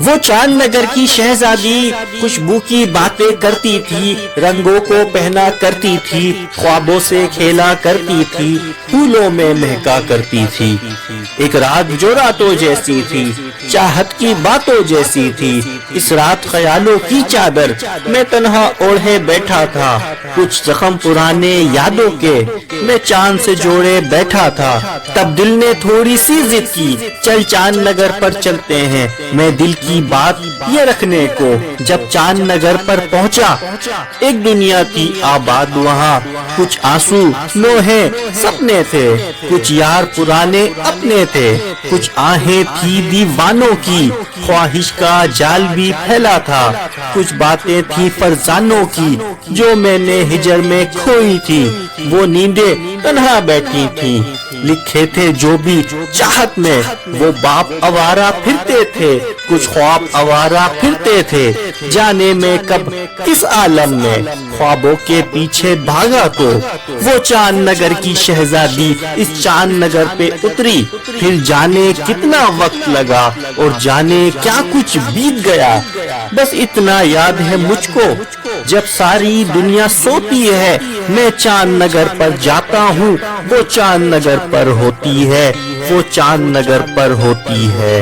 وہ چاند نگر کی شہزادی خوشبو کی باتیں کرتی تھی، رنگوں کو پہنا کرتی تھی، خوابوں سے کھیلا کرتی تھی، پھولوں میں مہکا کرتی تھی۔ ایک رات جو راتوں جیسی تھی، چاہت کی باتوں جیسی تھی، اس رات خیالوں کی چادر میں تنہا اوڑھے بیٹھا تھا، کچھ زخم پرانے یادوں کے میں چاند سے جوڑے بیٹھا تھا۔ تب دل نے تھوڑی سی ضد کی، چل چاند نگر پر چلتے ہیں، میں دل کی بات یہ رکھنے کو جب چاند نگر پر پہنچا، ایک دنیا تھی آباد وہاں، کچھ آنسو نوحے سپنے تھے، کچھ یار پرانے اپنے تھے، کچھ آہیں تھی دیوانوں کی، خواہش کا جال بھی پھیلا تھا، کچھ باتیں تھی فرزانوں کی جو میں نے ہجر میں کھوئی تھی، وہ نیندیں تنہا بیٹھی تھی، لکھے تھے جو بھی چاہت میں، وہ باپ آوارہ پھرتے تھے، کچھ خواب آوارہ پھرتے تھے، جانے میں کب کس عالم میں خوابوں کے پیچھے بھاگا تو وہ چاند نگر کی شہزادی اس چاند نگر پہ اتری، پھر جانے کتنا وقت لگا اور جانے کیا کچھ بیت گیا، بس اتنا یاد ہے مجھ کو جب ساری دنیا سوتی ہے، میں چاند نگر پر جاتا ہوں، وہ چاند نگر پر ہوتی ہے، وہ چاند نگر پر ہوتی ہے۔